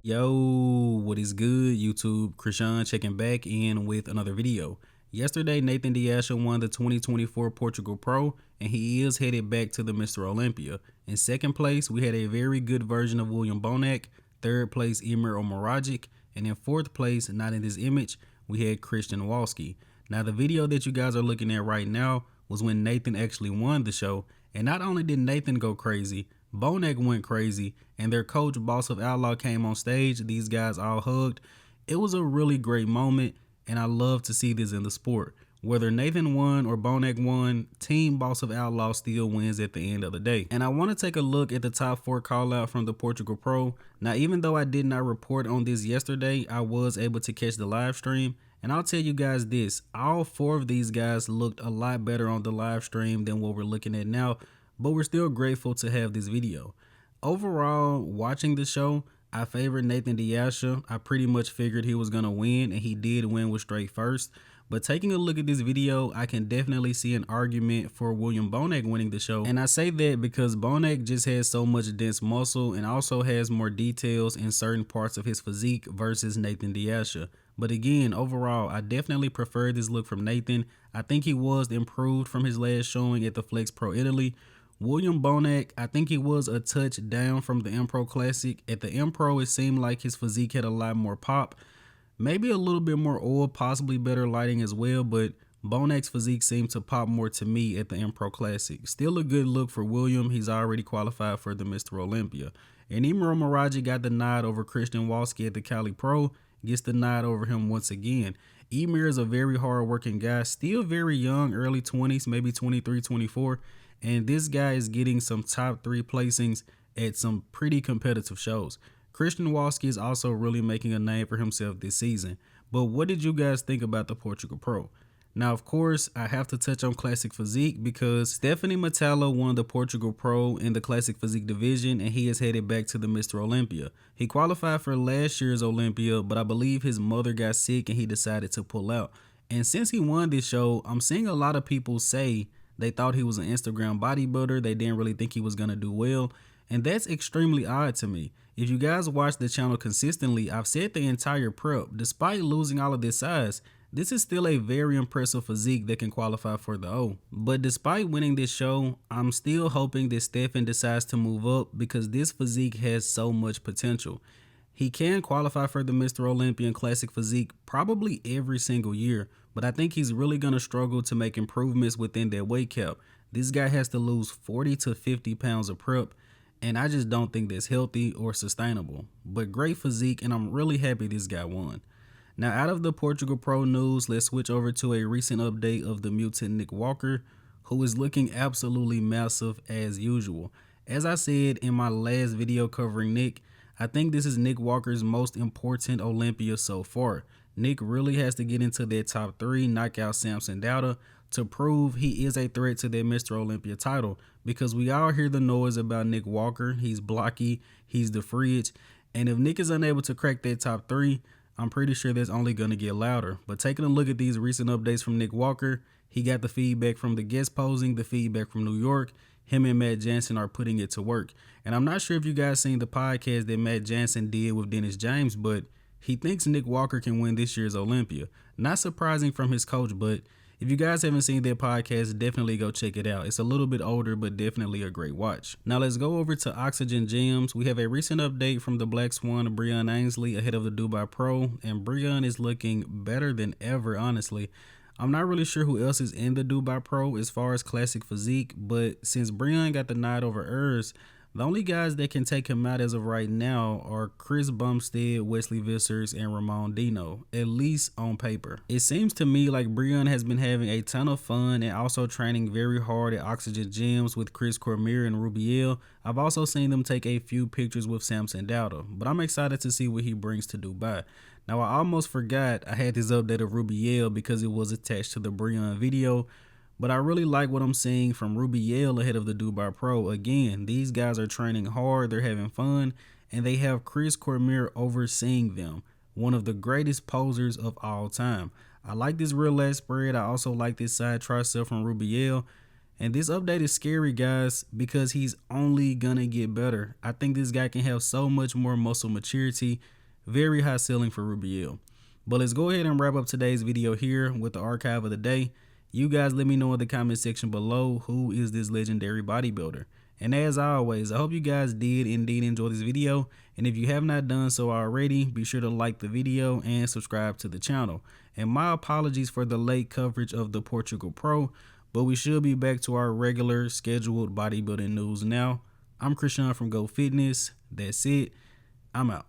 Yo, what is good, YouTube? Krishan checking back in with another video. Yesterday, Nathan DeAsha won the 2024 Portugal Pro, and he is headed back to the Mr. Olympia. In second place, we had a very good version of William Bonac. Third place, Emir Omoragic. And in fourth place, not in this image, we had Christian Walski. Now, the video that you guys are looking at right now was when Nathan actually won the show. And not only did Nathan go crazy, Bonac went crazy, and their coach, Boss of Outlaw, came on stage. These guys all hugged. It was a really great moment, and I love to see this in the sport. Whether Nathan won or Bonac won, Team Boss of Outlaw still wins at the end of the day. And I want to take a look at the top 4 call out from the Portugal Pro. Now, even though I did not report on this yesterday, I was able to catch the live stream. And I'll tell you guys this, all 4 of these guys looked a lot better on the live stream than what we're looking at now, but we're still grateful to have this video. Overall, watching the show, I favored Nathan DeAsha. I pretty much figured he was going to win, and he did win with straight first. But taking a look at this video, I can definitely see an argument for William Bonac winning the show. And I say that because Bonac just has so much dense muscle and also has more details in certain parts of his physique versus Nathan DeAsha. But again, overall, I definitely prefer this look from Nathan. I think he was improved from his last showing at the Flex Pro Italy. William Bonac, I think he was a touch down from the M Pro Classic. At the M Pro, it seemed like his physique had a lot more pop. Maybe a little bit more oil, possibly better lighting as well, but Bonac's physique seemed to pop more to me at the M Pro Classic. Still a good look for William. He's already qualified for the Mr. Olympia. And Emir Omoragic got the nod over Christian Walski at the Cali Pro, gets the nod over him once again. Emir is a very hard-working guy, still very young, early 20s, maybe 23, 24. And this guy is getting some top 3 placings at some pretty competitive shows. Christian Walski is also really making a name for himself this season. But what did you guys think about the Portugal Pro? Now, of course, I have to touch on Classic Physique because Stephane Matala won the Portugal Pro in the Classic Physique division, and he is headed back to the Mr. Olympia. He qualified for last year's Olympia, but I believe his mother got sick and he decided to pull out. And since he won this show, I'm seeing a lot of people say they thought he was an Instagram bodybuilder. They didn't really think he was going to do well. And that's extremely odd to me. If you guys watch the channel consistently, I've said the entire prep, despite losing all of this size, this is still a very impressive physique that can qualify for the O. But despite winning this show, I'm still hoping that Stephane decides to move up because this physique has so much potential. He can qualify for the Mr. Olympian Classic Physique probably every single year, but I think he's really going to struggle to make improvements within that weight cap. This guy has to lose 40 to 50 pounds of prep, and I just don't think that's healthy or sustainable. But great physique, and I'm really happy this guy won. Now, out of the Portugal Pro news, let's switch over to a recent update of the mutant Nick Walker, who is looking absolutely massive as usual. As I said in my last video covering Nick, I think this is Nick Walker's most important Olympia so far. Nick really has to get into that top 3, knock out Samson Dauda to prove he is a threat to that Mr. Olympia title, because we all hear the noise about Nick Walker. He's blocky, he's the fridge, and if Nick is unable to crack that top 3, I'm pretty sure that's only going to get louder. But taking a look at these recent updates from Nick Walker, he got the feedback from the guest posing, the feedback from New York. Him and Matt Jansen are putting it to work. And I'm not sure if you guys seen the podcast that Matt Jansen did with Dennis James, but he thinks Nick Walker can win this year's Olympia. Not surprising from his coach, but if you guys haven't seen that podcast, definitely go check it out. It's a little bit older, but definitely a great watch. Now let's go over to Oxygen Gyms. We have a recent update from the Black Swan, Breon Ansley, ahead of the Dubai Pro, and Breon is looking better than ever, honestly. I'm not really sure who else is in the Dubai Pro as far as classic physique, but since Breon got the nod over Urs, the only guys that can take him out as of right now are Chris Bumstead, Wesley Vissers, and Ramon Dino, at least on paper. It seems to me like Breon has been having a ton of fun and also training very hard at Oxygen Gyms with Chris Cormier and Rubiel. I've also seen them take a few pictures with Samson Dauda, but I'm excited to see what he brings to Dubai. Now, I almost forgot I had this update of Rubiel because it was attached to the Breon video, but I really like what I'm seeing from Rubiel ahead of the Dubai Pro. Again, these guys are training hard, they're having fun, and they have Chris Cormier overseeing them, one of the greatest posers of all time. I like this rear lat spread. I also like this side tricep from Rubiel. And this update is scary, guys, because he's only gonna get better. I think this guy can have so much more muscle maturity. Very high ceiling for Rubiel. But let's go ahead and wrap up today's video here with the archive of the day. You guys let me know in the comment section below, who is this legendary bodybuilder? And as always, I hope you guys did indeed enjoy this video. And if you have not done so already, be sure to like the video and subscribe to the channel. And my apologies for the late coverage of the Portugal Pro, but we should be back to our regular scheduled bodybuilding news now. I'm Krishan from Go Fitness. That's it. I'm out.